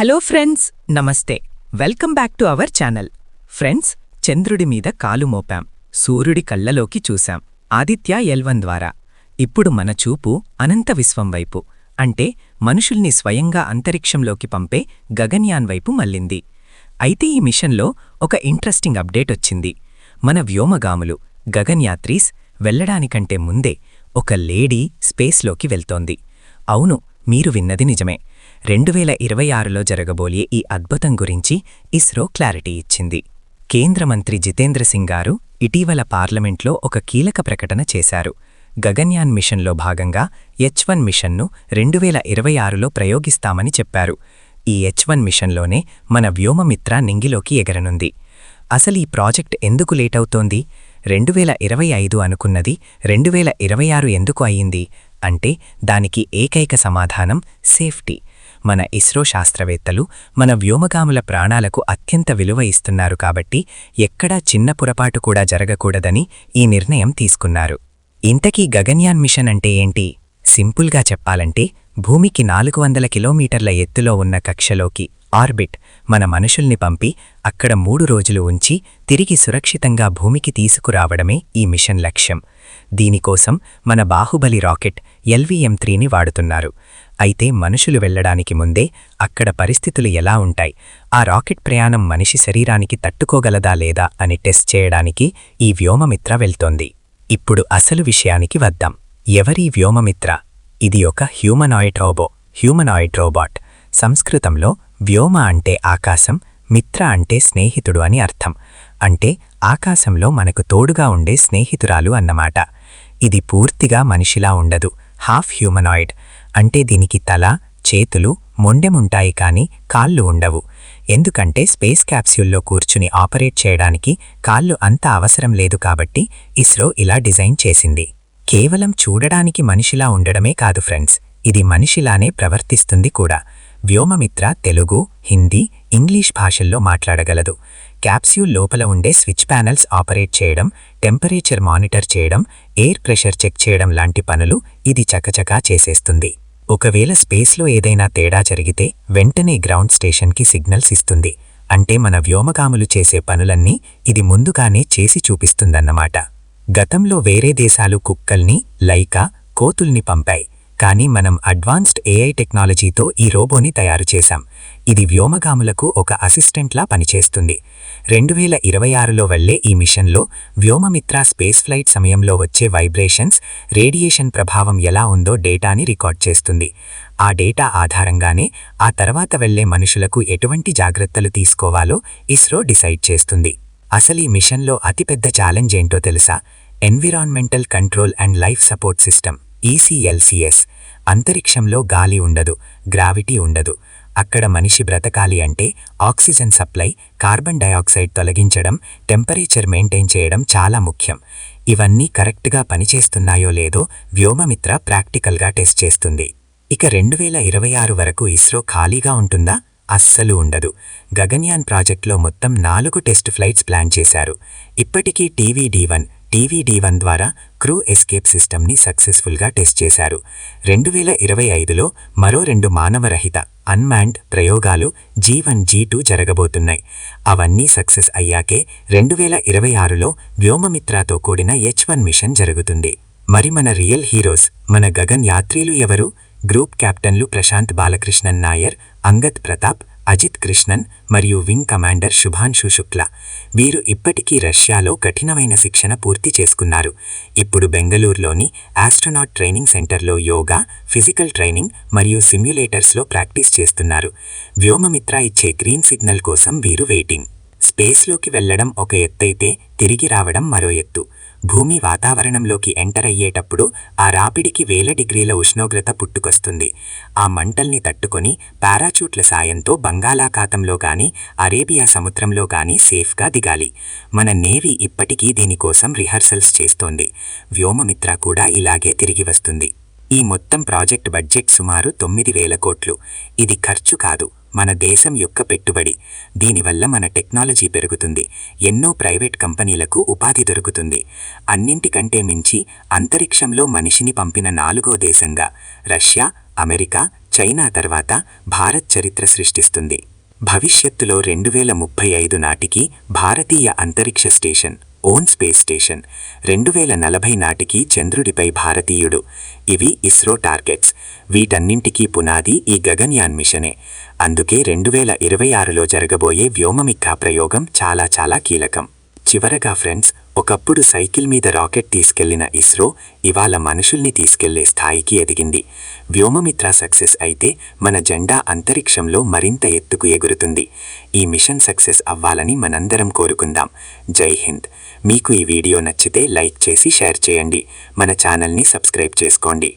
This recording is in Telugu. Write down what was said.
హలో ఫ్రెండ్స్, నమస్తే. Welcome back to our channel. Friends, చంద్రుడి మీద కాలు మోపాం, సూర్యుడి కళ్ళలోకి చూశాం ఆదిత్య L1 ద్వారా. ఇప్పుడు మన చూపు అనంత విశ్వం వైపు, అంటే మనుషుల్ని స్వయంగా అంతరిక్షంలోకి పంపే గగన్యాన్ వైపు మళ్ళింది. అయితే ఈ మిషన్లో ఒక ఇంట్రెస్టింగ్ అప్డేట్ వచ్చింది. మన వ్యోమగాములు గగన్యాత్రీస్ వెళ్లడానికంటే ముందే ఒక లేడీ స్పేస్లోకి వెళ్తోంది. అవును, మీరు విన్నది నిజమే. 2026లో జరగబోయే ఈ అద్భుతం గురించి ఇస్రో క్లారిటీ ఇచ్చింది. కేంద్ర మంత్రి జితేంద్ర సింగ్ గారు ఇటీవల పార్లమెంట్లో ఒక కీలక ప్రకటన చేశారు. గగన్యాన్ మిషన్లో భాగంగా H1 మిషన్ను 2026లో ప్రయోగిస్తామని చెప్పారు. ఈ H1 మిషన్లోనే మన వ్యోమమిత్ర నింగిలోకి ఎగరనుంది. అసలీ ప్రాజెక్ట్ ఎందుకు లేటవుతోంది? 2025 అనుకున్నది 2026 ఎందుకు అయ్యింది అంటే దానికి ఏకైక సమాధానం సేఫ్టీ. మన ఇస్రో శాస్త్రవేత్తలు మన వ్యోమగాముల ప్రాణాలకు అత్యంత విలువ ఇస్తున్నారు కాబట్టి ఎక్కడా చిన్న పొరపాటు కూడా జరగకూడదని ఈ నిర్ణయం తీసుకున్నారు. ఇంతకీ గగన్యాన్ మిషన్ అంటే ఏంటి? సింపుల్గా చెప్పాలంటే భూమికి 400 కిలోమీటర్ల ఎత్తులో ఉన్న కక్షలోకి ఆర్బిట్ మన మనుషుల్ని పంపి అక్కడ 3 రోజులు ఉంచి తిరిగి సురక్షితంగా భూమికి తీసుకురావడమే ఈ మిషన్ లక్ష్యం. దీనికోసం మన బాహుబలి రాకెట్ LVM-3ని వాడుతున్నారు. అయితే మనుషులు వెళ్లడానికి ముందే అక్కడ పరిస్థితులు ఎలా ఉంటాయి, ఆ రాకెట్ ప్రయాణం మనిషి శరీరానికి తట్టుకోగలదా లేదా అని టెస్ట్ చేయడానికి ఈ వ్యోమమిత్ర వెళ్తోంది. ఇప్పుడు అసలు విషయానికి వద్దాం. ఎవరీ వ్యోమమిత్ర? ఇది ఒక హ్యూమనాయిడ్ రోబోట్. సంస్కృతంలో వ్యోమ అంటే ఆకాశం, మిత్ర అంటే స్నేహితుడు అని అర్థం. అంటే ఆకాశంలో మనకు తోడుగా ఉండే స్నేహితురాలు అన్నమాట. ఇది పూర్తిగా మనిషిలా ఉండదు, హాఫ్ హ్యూమనాయిడ్. అంటే దీనికి తల, చేతులు, మొండెముంటాయి కానీ కాళ్ళు ఉండవు. ఎందుకంటే స్పేస్ క్యాప్స్యూల్లో కూర్చుని ఆపరేట్ చేయడానికి కాళ్ళు అంత అవసరం లేదు కాబట్టి ఇస్రో ఇలా డిజైన్ చేసింది. కేవలం చూడడానికి మనిషిలా ఉండడమే కాదు ఫ్రెండ్స్, ఇది మనిషిలానే ప్రవర్తిస్తుంది కూడా. వ్యోమమిత్ర తెలుగు, హిందీ, ఇంగ్లీష్ భాషల్లో మాట్లాడగలదు. క్యాప్స్యూల్ లోపల ఉండే స్విచ్ ప్యానెల్స్ ఆపరేట్ చేయడం, టెంపరేచర్ మానిటర్ చేయడం, ఎయిర్ ప్రెషర్ చెక్ చేయడం లాంటి పనులు ఇది చకచకా చేసేస్తుంది. ఒకవేళ స్పేస్లో ఏదైనా తేడా జరిగితే వెంటనే గ్రౌండ్ స్టేషన్కి సిగ్నల్స్ ఇస్తుంది. అంటే మన వ్యోమగాములు చేసే పనులన్నీ ఇది ముందుగానే చేసి చూపిస్తుందన్నమాట. గతంలో వేరే దేశాలు కుక్కల్ని, లైకా, కోతుల్ని పంపాయి. కానీ మనం అడ్వాన్స్డ్ AI టెక్నాలజీతో ఈ రోబోని తయారు చేశాం. ఇది వ్యోమగాములకు ఒక అసిస్టెంట్లా పనిచేస్తుంది. 2026లో వెళ్లే ఈ మిషన్లో వ్యోమమిత్ర స్పేస్ ఫ్లైట్ సమయంలో వచ్చే వైబ్రేషన్స్, రేడియేషన్ ప్రభావం ఎలా ఉందో డేటాని రికార్డ్ చేస్తుంది. ఆ డేటా ఆధారంగానే ఆ తర్వాత వెళ్లే మనుషులకు ఎటువంటి జాగ్రత్తలు తీసుకోవాలో ఇస్రో డిసైడ్ చేస్తుంది. అసలీ మిషన్లో అతిపెద్ద ఛాలెంజ్ ఏంటో తెలుసా? Environmental control and life support system, ECLCS. అంతరిక్షంలో గాలి ఉండదు, గ్రావిటీ ఉండదు. అక్కడ మనిషి బ్రతకాలి అంటే ఆక్సిజన్ సప్లై, కార్బన్ డయాక్సైడ్ తొలగించడం, టెంపరేచర్ మెయింటైన్ చేయడం చాలా ముఖ్యం. ఇవన్నీ కరెక్ట్గా పనిచేస్తున్నాయో లేదో వ్యోమమిత్ర ప్రాక్టికల్గా టెస్ట్ చేస్తుంది. ఇక 2026 వరకు ఇస్రో ఖాళీగా ఉంటుందా? అస్సలు ఉండదు. గగన్యాన్ ప్రాజెక్ట్లో మొత్తం 4 టెస్ట్ ఫ్లైట్స్ ప్లాన్ చేశారు. ఇప్పటికీ TVD-1 ద్వారా క్రూ ఎస్కేప్ సిస్టమ్ని సక్సెస్ఫుల్గా టెస్ట్ చేశారు. 2025లో మరో 2 మానవరహిత అన్మాన్డ్ ప్రయోగాలు G1, G2 జరగబోతున్నాయి. అవన్నీ సక్సెస్ అయ్యాకే 2026లో వ్యోమమిత్రతో కూడిన H1 మిషన్ జరుగుతుంది. మరి మన రియల్ హీరోస్, మన గగన్ యాత్రీలు ఎవరు? గ్రూప్ కెప్టెన్లు ప్రశాంత్ బాలకృష్ణన్ నాయర్, అంగద్ ప్రతాప్, అజిత్ కృష్ణన్ మరియు వింగ్ కమాండర్ శుభాన్షు శుక్లా. వీరు ఇప్పటికీ రష్యాలో కఠినమైన శిక్షణ పూర్తి చేసుకున్నారు. ఇప్పుడు బెంగళూరులోని ఆస్ట్రోనాట్ ట్రైనింగ్ సెంటర్లో యోగా, ఫిజికల్ ట్రైనింగ్ మరియు సిమ్యులేటర్స్లో ప్రాక్టీస్ చేస్తున్నారు. వ్యోమమిత్ర ఇచ్చే గ్రీన్ సిగ్నల్ కోసం వీరు వెయిటింగ్. స్పేస్లోకి వెళ్లడం ఒక ఎత్తైతే తిరిగి రావడం మరో ఎత్తు. భూమి వాతావరణంలోకి ఎంటర్ అయ్యేటప్పుడు ఆ రాపిడికి 1000 డిగ్రీల ఉష్ణోగ్రత పుట్టుకొస్తుంది. ఆ మంటల్ని తట్టుకొని పారాచూట్ల సాయంతో బంగాళాఖాతంలో గానీ, అరేబియా సముద్రంలో గానీ సేఫ్గా దిగాలి. మన నేవీ ఇప్పటికీ దీనికోసం రిహర్సల్స్ చేస్తోంది. వ్యోమమిత్ర కూడా ఇలాగే తిరిగి వస్తుంది. ఈ మొత్తం ప్రాజెక్ట్ బడ్జెట్ సుమారు 9,000 కోట్లు. ఇది ఖర్చు కాదు, మన దేశం యొక్క పెట్టుబడి. దీనివల్ల మన టెక్నాలజీ పెరుగుతుంది, ఎన్నో ప్రైవేట్ కంపెనీలకు ఉపాధి దొరుకుతుంది. అన్నింటికంటే మించి అంతరిక్షంలో మనిషిని పంపిన 4వ దేశంగా రష్యా, అమెరికా, చైనా తర్వాత భారత్ చరిత్ర సృష్టిస్తుంది. భవిష్యత్తులో 2035 నాటికి భారతీయ అంతరిక్ష స్టేషన్, ఓన్ స్పేస్ స్టేషన్, 2040 నాటికి చంద్రుడిపై భారతీయుడు. ఇవి ఇస్రో టార్గెట్స్. వీటన్నింటికీ పునాది ఈ గగన్యాన్ మిషనే. అందుకే 2026లో జరగబోయే వ్యోమమిత్ర ప్రయోగం చాలా కీలకం. చివరగా ఫ్రెండ్స్, ఒకప్పుడు సైకిల్ మీద రాకెట్ తీసుకెళ్లిన ఇస్రో ఇవాళ మనుషుల్ని తీసుకెళ్లే స్థాయికి ఎదిగింది. వ్యోమమిత్ర సక్సెస్ అయితే మన జెండా అంతరిక్షంలో మరింత ఎత్తుకు ఎగురుతుంది. ఈ మిషన్ సక్సెస్ అవ్వాలని మనందరం కోరుకుందాం. జై హింద్. మీకు ఈ వీడియో నచ్చితే లైక్ చేసి షేర్ చేయండి. మన ఛానల్ని సబ్స్క్రైబ్ చేసుకోండి.